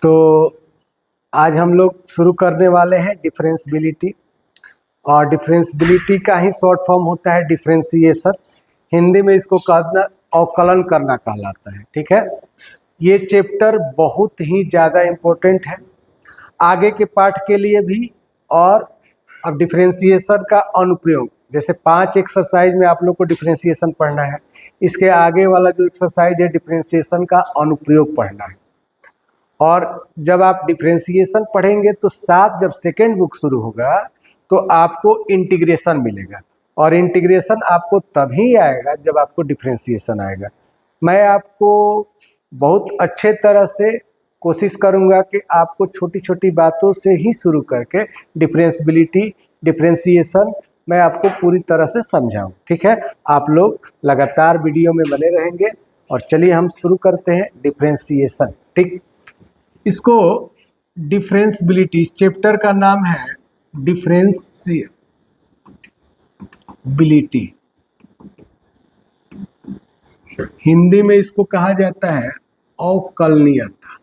तो आज हम लोग शुरू करने वाले हैं डिफरेंशियबिलिटी। और डिफरेंशियबिलिटी का ही शॉर्ट फॉर्म होता है डिफरेंशिएशन। हिंदी में इसको कहना अवकलन करना कहलाता है। ठीक है, ये चैप्टर बहुत ही ज़्यादा इम्पोर्टेंट है आगे के पाठ के लिए भी। और अब डिफरेंशिएशन का अनुप्रयोग, जैसे 5 एक्सरसाइज में आप लोग को डिफरेंशिएशन पढ़ना है, इसके आगे वाला जो एक्सरसाइज है डिफरेंशिएशन का अनुप्रयोग पढ़ना है। और जब आप डिफरेंशिएशन पढ़ेंगे तो साथ जब सेकेंड बुक शुरू होगा तो आपको इंटीग्रेशन मिलेगा। और इंटीग्रेशन आपको तभी आएगा जब आपको डिफरेंशिएशन आएगा। मैं आपको बहुत अच्छे तरह से कोशिश करूंगा कि आपको छोटी छोटी बातों से ही शुरू करके डिफरेंशियबिलिटी, डिफरेंशिएशन मैं आपको पूरी तरह से समझाऊं। ठीक है, आप लोग लगातार वीडियो में बने रहेंगे। और चलिए हम शुरू करते हैं डिफरेंशिएशन। ठीक, इसको डिफरेंशियबिलिटी, इस चैप्टर का नाम है डिफरेंशियबिलिटी। हिंदी में इसको कहा जाता है अवकलनीयता।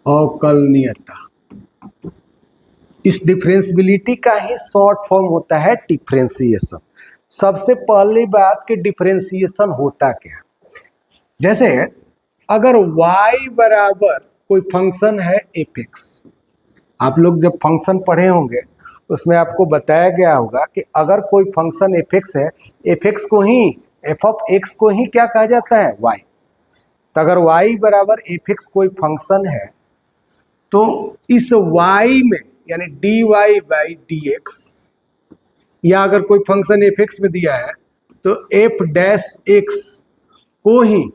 अवकलनीयता इस डिफरेंशियबिलिटी का ही शॉर्ट फॉर्म होता है डिफरेंशिएशन। सबसे पहली बात कि डिफरेंशिएशन होता क्या है। जैसे अगर y बराबर कोई फंक्शन है fx, आप लोग जब फंक्शन पढ़े होंगे उसमें आपको बताया गया होगा कि अगर कोई फंक्शन fx है, fx को ही f ऑफ x को ही क्या कहा जाता है, y। तो अगर y बराबर fx कोई फंक्शन है तो इस y में यानी dy बाई dx, या अगर कोई फंक्शन fx में दिया है तो f डैश x को ही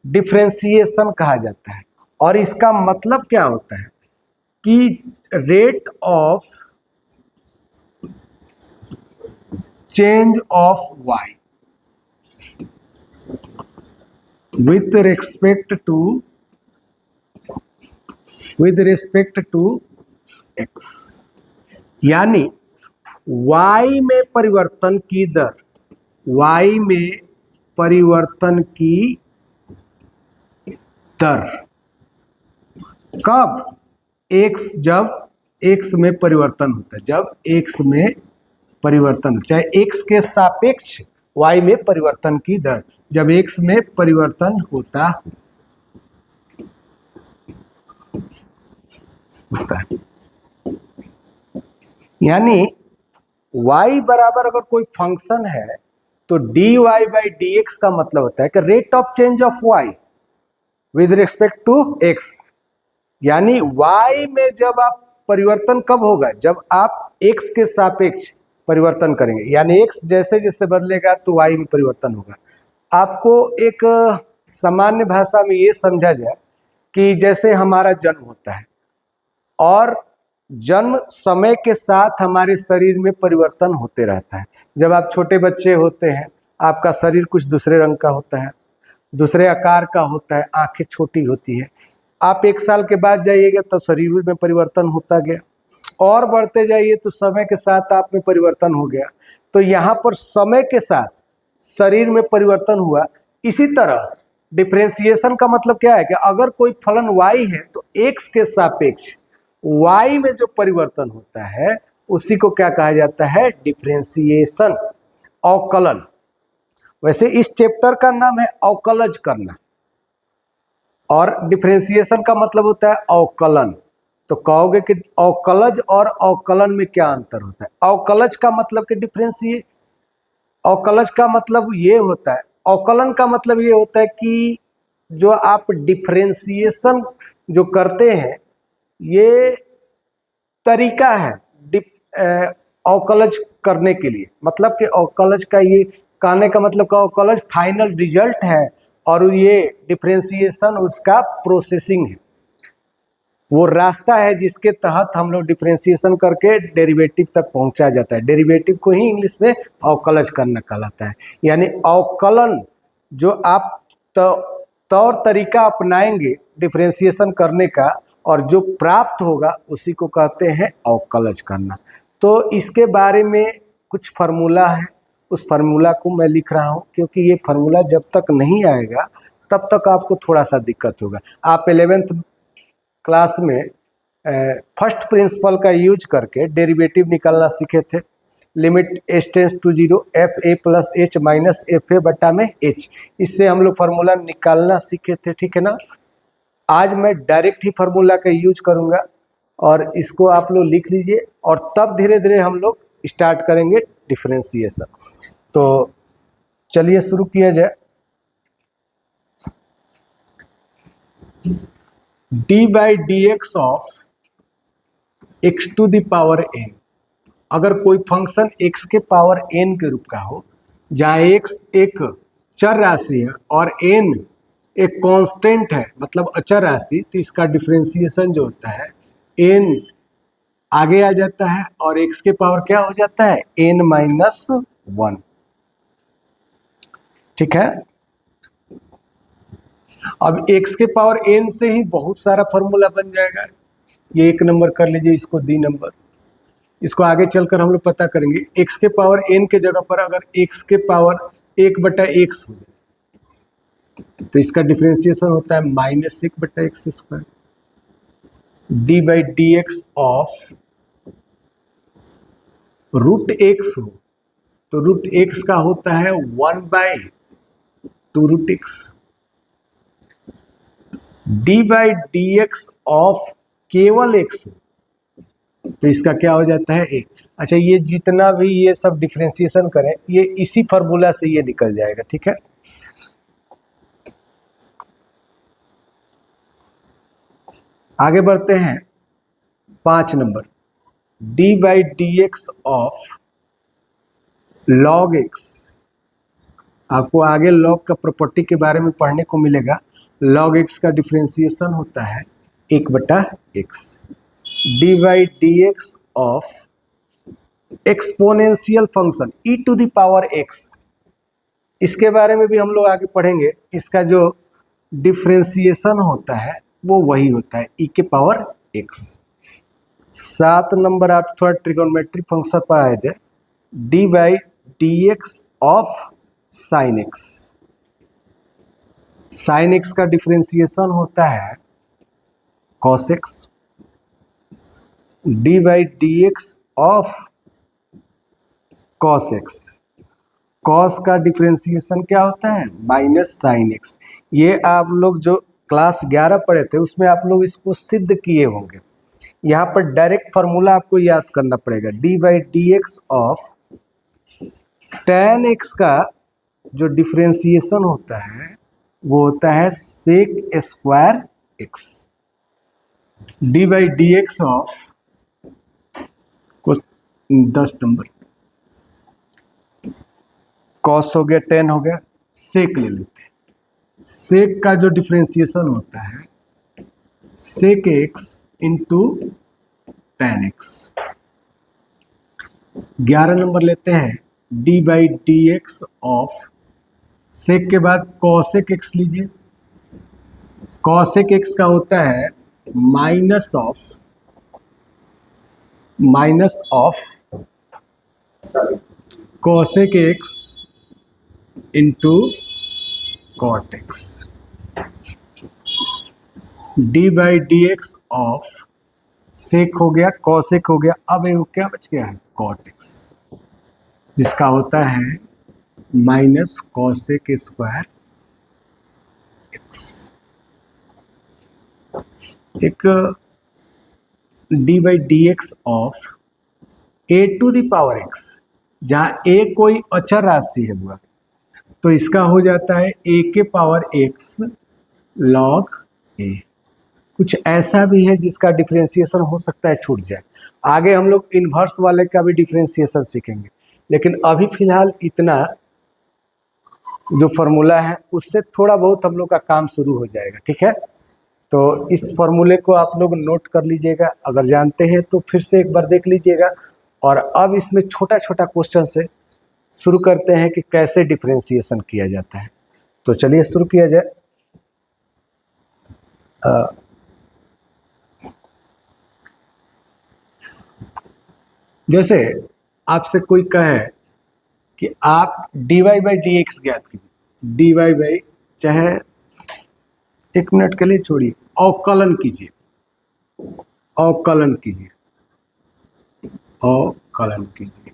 डिफरेंशिएशन कहा जाता है। और इसका मतलब क्या होता है कि rate of change of y with respect to x, यानी y में परिवर्तन की दर, y में परिवर्तन की दर कब, x जब x में परिवर्तन होता है, जब x में परिवर्तन, चाहे x के सापेक्ष y में परिवर्तन की दर, जब x में परिवर्तन होता है। यानी y बराबर अगर कोई फंक्शन है तो dy बाई dx का मतलब होता है कि rate of change of y with respect to x। यानी y में जब आप परिवर्तन कब होगा, जब आप x के सापेक्ष परिवर्तन करेंगे, यानी x जैसे जैसे बदलेगा तो y में परिवर्तन होगा। आपको एक सामान्य भाषा में ये समझा जाए कि जैसे हमारा जन्म होता है और जन्म समय के साथ हमारे शरीर में परिवर्तन होते रहता है। जब आप छोटे बच्चे होते हैं आपका शरीर कुछ दूसरे रंग का होता है, दूसरे आकार का होता है, आंखें छोटी होती है। आप 1 साल के बाद जाइएगा तो शरीर में परिवर्तन होता गया, और बढ़ते जाइए तो समय के साथ आप में परिवर्तन हो गया। तो यहाँ पर समय के साथ शरीर में परिवर्तन हुआ। इसी तरह डिफरेंशिएशन का मतलब क्या है कि अगर कोई फलन y है तो x के सापेक्ष y में जो परिवर्तन होता है उसी को क्या कहा जाता है, डिफरेंशिएशन, अवकलन। वैसे इस चैप्टर का नाम है अवकलज करना, और डिफरेंशिएशन का मतलब होता है अवकलन। तो कहोगे कि अवकलज और अवकलन में क्या अंतर होता है। अवकलज का मतलब कि डिफरेंशिएट, अवकलज का मतलब ये होता है, अवकलन का मतलब ये होता है कि जो आप डिफरेंशिएशन जो करते हैं ये तरीका है अवकलज करने के लिए। मतलब कि अवकलज का ये कहने का मतलब का अवकलज फाइनल रिजल्ट है और ये डिफरेंशिएशन उसका प्रोसेसिंग है, वो रास्ता है जिसके तहत हम लोग डिफरेंशिएशन करके डेरिवेटिव तक पहुंचा जाता है। डेरिवेटिव को ही इंग्लिश में अवकलज करना कहलाता है। यानी अवकलन जो आप तौर तरीका अपनाएंगे डिफरेंशिएशन करने का और जो प्राप्त होगा उसी को कहते हैं अवकलज करना। तो इसके बारे में कुछ फार्मूला है उस फार्मूला को मैं लिख रहा हूँ, क्योंकि ये फार्मूला जब तक नहीं आएगा तब तक आपको थोड़ा सा दिक्कत होगा। आप 11th क्लास में फर्स्ट प्रिंसिपल का यूज करके डेरिवेटिव निकालना सीखे थे। Limit h tends to 0 f a plus h minus f a बटा में एच, इससे हम लोग फार्मूला निकालना सीखे थे, ठीक है ना। आज मैं डायरेक्ट ही फार्मूला का यूज करूंगा और इसको आप लोग लिख लीजिए, और तब धीरे धीरे हम लोग स्टार्ट करेंगे डिफरेंशिएशन। तो चलिए शुरू किया जाए। D by D x of x to the power n, अगर कोई फंक्शन x के पावर n के रूप का हो, जहाँ x एक चर राशि है और n एक कांस्टेंट है, मतलब अचर राशि, तो इसका डिफरेंशिएशन जो होता है n आगे आ जाता है और x के पावर क्या हो जाता है, n माइनस 1, ठीक है। अब x के पावर n से ही बहुत सारा फॉर्मूला बन जाएगा। ये 1 नंबर कर लीजिए, इसको d नंबर, इसको आगे चलकर हम लोग पता करेंगे। x के पावर n के जगह पर अगर x के पावर 1/x हो जाए तो इसका डिफरेंशिएशन होता है -1/x²। D by D x of root x हो तो रूट एक्स का होता है 1/2 root x. D by D x of केवल x हो तो इसका क्या हो जाता है, एक। अच्छा, ये जितना भी ये सब डिफरेंशिएशन करें, ये इसी फार्मूला से ये निकल जाएगा, ठीक है। आगे बढ़ते हैं 5 number. D by D x of log x, आपको आगे लॉग का प्रॉपर्टी के बारे में पढ़ने को मिलेगा। लॉग एक्स का डिफरेंशिएशन होता है 1/x। D by D x of exponential function e to the power x, इसके बारे में भी हम लोग आगे पढ़ेंगे। इसका जो डिफरेंशिएशन होता है वो वही होता है e के पावर x। 7 नंबर आप थोड़ा ट्रिगोनोमेट्रिक फंक्शन पर आ जाए। D by D x of sine x, sine x का डिफरेंशिएशन होता है cos x. D by D x of cos x, cos का डिफरेंशिएशन क्या होता है, माइनस साइन एक्स। ये आप लोग जो क्लास 11 पढ़े थे उसमें आप लोग इसको सिद्ध किए होंगे। यहाँ पर डायरेक्ट फार्मूला आपको याद करना पड़ेगा। D by D x of tan x का जो डिफरेंशिएशन होता है वो होता है sec square x. D by D x of को 10 नंबर, कॉस हो गया, टेन हो गया, सेक ले लेते हैं। सेक का जो डिफरेंशिएशन होता है sec x into tan x. 11 number लेते हैं। D by D x of sec के बाद कॉसेक एक्स लीजिए। कॉसेक एक्स का होता है minus of cosec x into cot x. D by D x of sec हो गया, कॉसेक हो गया, अब ये क्या बच गया है, कॉट एक्स, जिसका होता है माइनस कॉसेक स्क्वायर एक्स। एक d by D x of a to the power x, जहाँ ए कोई अचर राशि है बुआ, तो इसका हो जाता है ए के पावर एक्स लॉग ए। कुछ ऐसा भी है जिसका डिफरेंशिएशन हो सकता है छूट जाए। आगे हम लोग इन्वर्स वाले का भी डिफरेंशिएशन सीखेंगे, लेकिन अभी फिलहाल इतना जो फॉर्मूला है उससे थोड़ा बहुत हम लोग का काम शुरू हो जाएगा, ठीक है। तो इस फॉर्मूले को आप लोग नोट कर लीजिएगा, अगर जानते हैं तो फिर से एक बार देख लीजिएगा। और अब इसमें छोटा छोटा क्वेश्चन से शुरू करते हैं कि कैसे डिफरेंशिएशन किया जाता है। तो चलिए शुरू किया जाए। जैसे आपसे कोई कहे कि आप dy बाई डी एक्स ज्ञात कीजिए। dy बाई, चाहे एक मिनट के लिए छोड़िए, अवकलन कीजिए, अवकलन कीजिए, अवकलन कीजिए,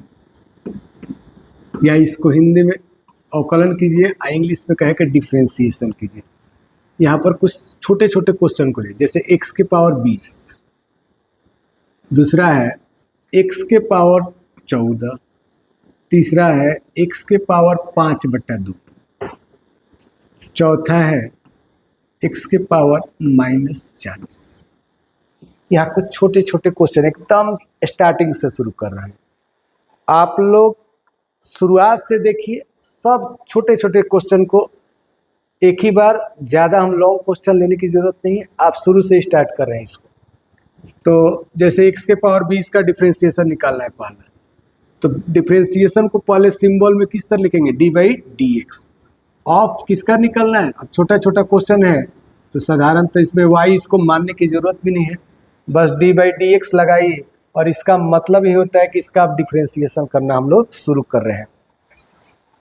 या इसको हिंदी में अवकलन कीजिए, इंग्लिश में कहे कि डिफ्रेंसिएशन कीजिए। यहाँ पर कुछ छोटे छोटे क्वेश्चन को लिए, जैसे x के पावर 20, दूसरा है x के पावर 14, तीसरा है x के पावर 5/2, चौथा है x के पावर -40। यहाँ कुछ छोटे छोटे क्वेश्चन एकदम स्टार्टिंग से शुरू कर रहे हैं। आप लोग शुरुआत से देखिए, सब छोटे छोटे क्वेश्चन को एक ही बार, ज़्यादा हम लॉन्ग क्वेश्चन लेने की ज़रूरत नहीं है, आप शुरू से स्टार्ट कर रहे हैं इसको। तो जैसे x के पावर 20 का डिफ्रेंसिएशन निकालना है पहला, तो डिफ्रेंसिएशन को पहले सिंबल में किस तरह लिखेंगे, D by D x. Of किसका निकलना है, अब छोटा छोटा क्वेश्चन है तो साधारणतः इसमें y इसको मानने की ज़रूरत भी नहीं है, बस डी बाई डी एक्स लगाइए, और इसका मतलब ही होता है कि इसका आप डिफ्रेंसिएशन करना हम लोग शुरू कर रहे हैं।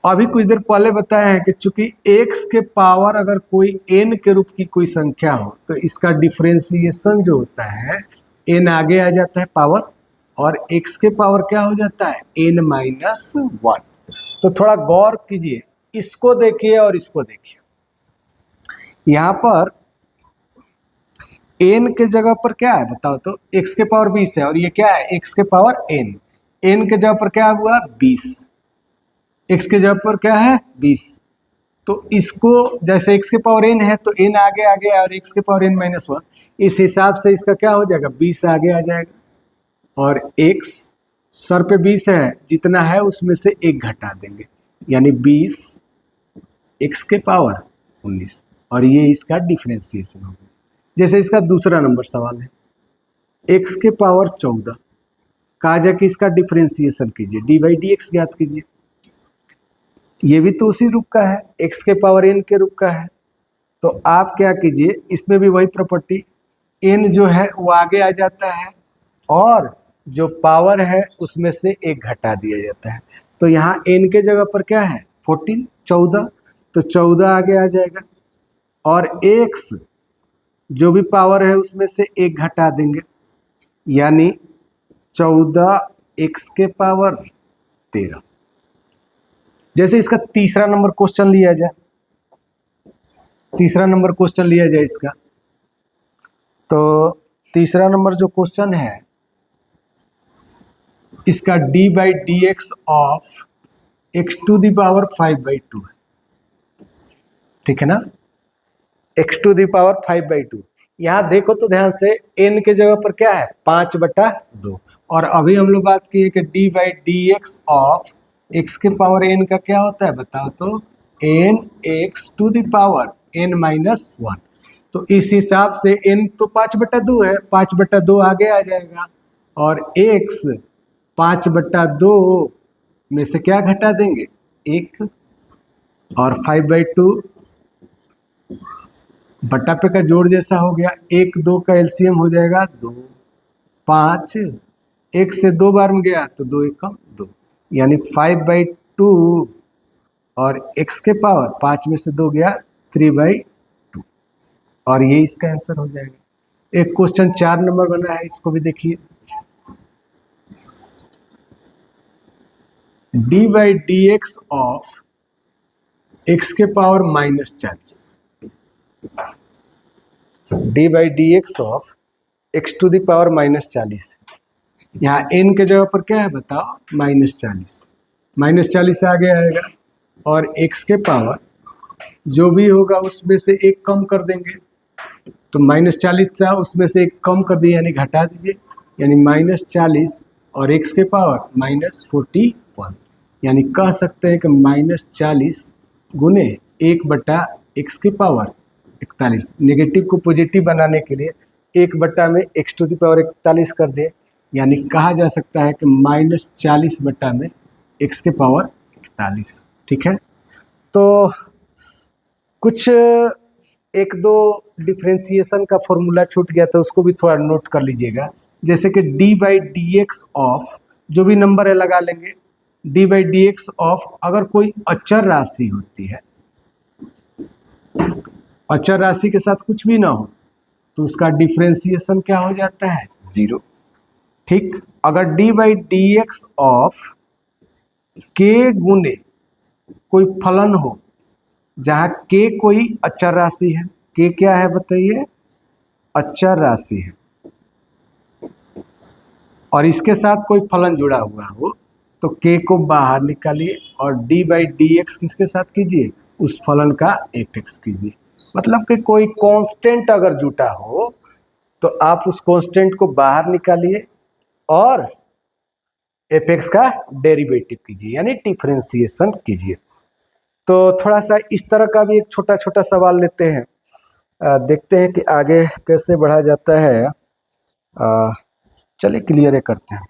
अभी कुछ देर पहले बताया है कि चूंकि x के पावर अगर कोई n के रूप की कोई संख्या हो तो इसका डिफ्रेंसिएशन जो होता है n आगे आ जाता है पावर, और x के पावर क्या हो जाता है n-1। तो थोड़ा गौर कीजिए, इसको देखिए और इसको देखिए। यहाँ पर n के जगह पर क्या है बताओ तो, x के पावर 20 है, और ये क्या है x के पावर n के जगह पर क्या हुआ 20, x के जगह पर क्या है 20। तो इसको जैसे x के पावर n है तो n आगे आ गया, और x के पावर n-1, इस हिसाब से इसका क्या हो जाएगा 20 आगे आ जाएगा, और x सर पे 20 है, जितना है उसमें से 1 घटा देंगे, यानी 20 x के पावर 19, और ये इसका डिफ्रेंसिएशन हो गया। जैसे इसका दूसरा नंबर सवाल है, x के पावर 14, कहा जाए कि इसका डिफ्रेंसिएशन कीजिए, डी बाई डी एक्स ज्ञात कीजिए। ये भी तो उसी रूप का है, x के पावर n के रूप का है, तो आप क्या कीजिए, इसमें भी वही प्रॉपर्टी, n जो है वो आगे आ जाता है, और जो पावर है उसमें से 1 घटा दिया जाता है। तो यहाँ n के जगह पर क्या है 14, तो 14 आगे आ जाएगा, और x जो भी पावर है उसमें से 1 घटा देंगे, यानी 14x के पावर 13। जैसे इसका तीसरा नंबर क्वेश्चन लिया जाए, इसका, तो तीसरा नंबर जो क्वेश्चन है इसका d by D x of x to the power 5/2 है, ठीक है ना, x टू दी पावर 5/2। यहाँ देखो तो ध्यान से, n के जगह पर क्या है 5/2, और अभी हम लोग बात की है कि d by D x of x के पावर n का क्या होता है बताओ तो, n x to the power n-1। तो इस हिसाब से n तो 5/2 है, 5/2 आगे आ जाएगा, और x 5/2 में से क्या घटा देंगे 1, और 5/2 बट्टा पे का जोड़ जैसा हो गया, 1 2 का एलसीएम हो जाएगा 2, 5, 1 से 2 बार में गया तो 2 1 2, यानी 5/2, और x के पावर 5 में से 2 गया 3/2, और ये इसका आंसर हो जाएगा। एक क्वेश्चन 4 नंबर बना है, इसको भी देखिए, D by D x of X के power -40, D by D x of x to the power -40। यहाँ n के जगह पर क्या है बताओ -40 आगे आएगा, और x के पावर जो भी होगा उसमें से 1 कम कर देंगे, तो -40 था उसमें से 1 कम कर दिए, यानी घटा दीजिए, यानी -40 और x के पावर -41, यानी कह सकते हैं कि -40 गुने 1/x की पावर 41। नेगेटिव को पॉजिटिव बनाने के लिए 1 में x टू दी पावर 41 कर दे, यानी कहा जा सकता है कि -40 में x के पावर 41। ठीक है, तो कुछ 1-2 डिफ्रेंसिएशन का फॉर्मूला छूट गया तो उसको भी थोड़ा नोट कर लीजिएगा। जैसे कि d by D x of जो भी नंबर है लगा लेंगे D by D x of, अगर कोई अचर राशि होती है, अचर राशि के साथ कुछ भी ना हो तो उसका डिफरेंशिएशन क्या हो जाता है, 0। ठीक, अगर D by D x of के गुने कोई फलन हो जहां के कोई अचर राशि है, के क्या है बताइए, अचर राशि है, और इसके साथ कोई फलन जुड़ा हुआ हो तो के को बाहर निकालिए और डी बाई डी एक्स किसके साथ कीजिए, उस फलन का एफ एक्स कीजिए। मतलब कि कोई कांस्टेंट अगर जुटा हो तो आप उस कांस्टेंट को बाहर निकालिए और एफ एक्स का डेरिवेटिव कीजिए, यानी डिफरेंशिएशन कीजिए। तो थोड़ा सा इस तरह का भी एक छोटा छोटा सवाल लेते हैं, देखते हैं कि आगे कैसे बढ़ा जाता है। चलिए क्लियर करते हैं।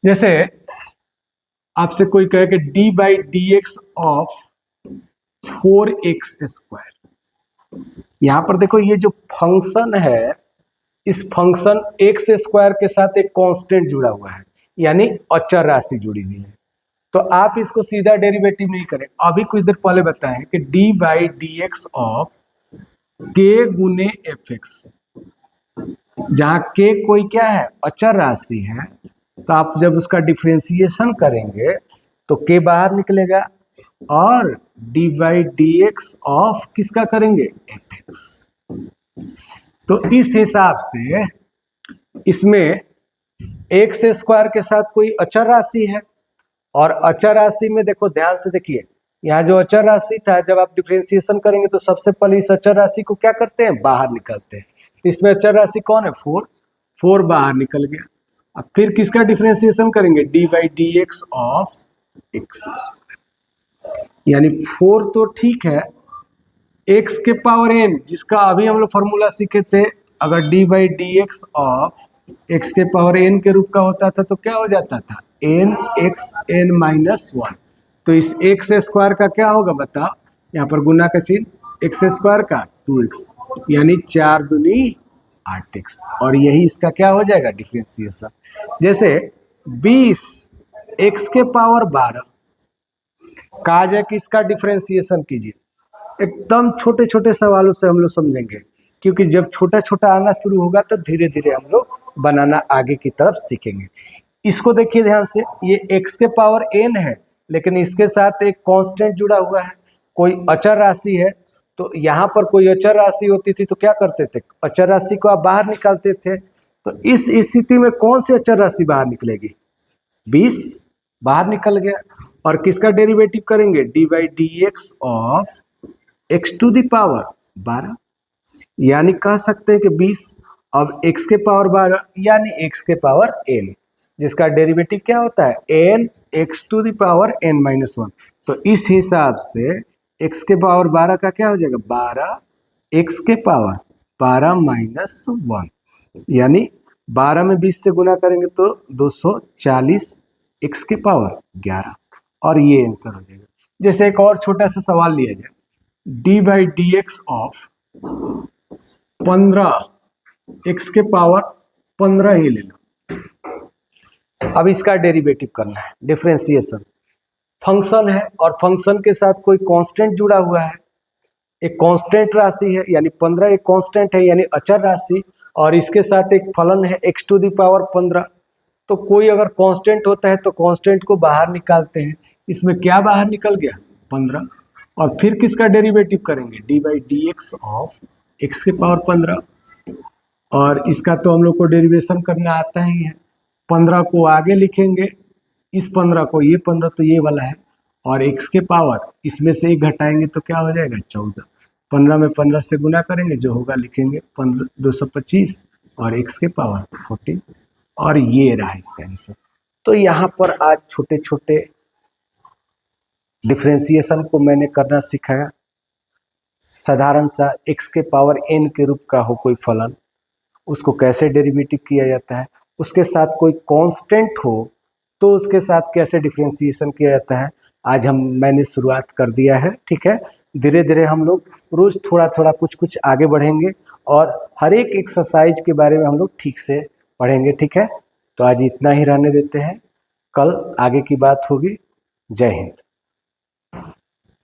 जैसे आपसे कोई कहे कि d by D x of 4x², यहां पर देखो ये जो फंक्शन है, इस फंक्शन एक्स स्क्वायर के साथ एक कांस्टेंट जुड़ा हुआ है, यानी अचर राशि जुड़ी हुई है। तो आप इसको सीधा डेरिवेटिव नहीं करें, अभी कुछ देर पहले बताएं कि d by D x of के गुने एफ एक्स, जहां के कोई क्या है, अचर राशि है, तो आप जब उसका डिफरेंशिएशन करेंगे तो के बाहर निकलेगा और D by D x of किसका करेंगे, एफ एक्स। तो इस हिसाब से इसमें एक्स स्क्वायर के साथ कोई अचर राशि है, और अचर राशि में देखो ध्यान से देखिए, यहाँ जो अचर राशि था जब आप डिफरेंशिएशन करेंगे तो सबसे पहले इस अचर राशि को क्या करते हैं, बाहर निकालते हैं। इसमें अचर राशि कौन है, 4 बाहर निकल गया। अब फिर किसका डिफरेंशिएशन करेंगे, d by D x of x square, यानी 4 तो ठीक है, एक्स के पावर एन, जिसका अभी हम लोग फॉर्मूला सीखे थे, अगर D by D x of X के पावर एन के रूप का होता था तो क्या हो जाता था, एन एक्स एन -1। तो इस एक्स स्क्वायर का क्या होगा बताओ, यहाँ पर गुना का चिन्ह, एक्स स्क्वायर का 2x, यानी 4 दूनी 8x, और यही इसका क्या हो जाएगा, डिफरेंशिएशन। जैसे 20 एक्स के पावर 12 कहा जाए कि इसका डिफरेंशिएशन कीजिए। एकदम छोटे छोटे सवालों से हम लोग समझेंगे, क्योंकि जब छोटा छोटा आना शुरू होगा तो धीरे धीरे हम लोग बनाना आगे की तरफ सीखेंगे। इसको देखिए ध्यान से, ये x के पावर n है, लेकिन इसके साथ एक कांस्टेंट जुड़ा हुआ है, कोई अचर राशि है। तो यहाँ पर कोई अचर राशि होती थी तो क्या करते थे, अचर राशि को आप बाहर निकालते थे। तो इस स्थिति में कौन सी अचर राशि बाहर निकलेगी, 20 बाहर निकल गया, और किसका डेरिवेटिव करेंगे, d by D x of x to the power 12, यानी कह सकते हैं कि 20 अब x के पावर 12 यानी x के पावर n, जिसका डेरिवेटिव क्या होता है, n x to the power n-1। तो इस हिसाब से x के पावर 12 का क्या हो जाएगा, 12 x के पावर 12-1, यानी 12 में 20 से गुना करेंगे तो 240 x के पावर 11, और ये आंसर हो जाएगा। जैसे एक और छोटा सा सवाल लिया जाए, d by D x of 15 x के पावर 15 ही ले लो। अब इसका डेरिवेटिव करना है, डिफरेंशिएशन। फंक्शन है और फंक्शन के साथ कोई कांस्टेंट जुड़ा हुआ है, एक कांस्टेंट राशि है, यानी 15 एक कांस्टेंट है, यानी अचर राशि, और इसके साथ एक फलन है x टू द पावर 15। तो कोई अगर कांस्टेंट होता है तो कांस्टेंट को बाहर निकालते हैं, इसमें क्या बाहर निकल गया, 15, और फिर किसका डेरिवेटिव करेंगे, d by D x of X के पावर 15, और इसका तो हम लोग को डेरिवेशन करना आता ही है। 15 को आगे लिखेंगे, इस 15 को, ये 15 तो ये वाला है, और x के पावर इसमें से 1 घटाएंगे तो क्या हो जाएगा, 14। 15 में 15 से गुना करेंगे, जो होगा लिखेंगे 225, और x के पावर 14, और ये रहा इसका आंसर। तो यहाँ पर आज छोटे छोटे डिफरेंशिएशन को मैंने करना सिखाया। साधारण सा x के पावर n के रूप का हो कोई फलन, उसको कैसे डेरिवेटिव किया जाता है, उसके साथ कोई कांस्टेंट हो तो उसके साथ कैसे डिफरेंशिएशन किया जाता है, आज मैंने शुरुआत कर दिया है। ठीक है, धीरे धीरे हम लोग रोज थोड़ा थोड़ा कुछ कुछ आगे बढ़ेंगे, और हर एक एक्सरसाइज के बारे में हम लोग ठीक से पढ़ेंगे। ठीक है, तो आज इतना ही रहने देते हैं। कल आगे की बात होगी। जय हिंद।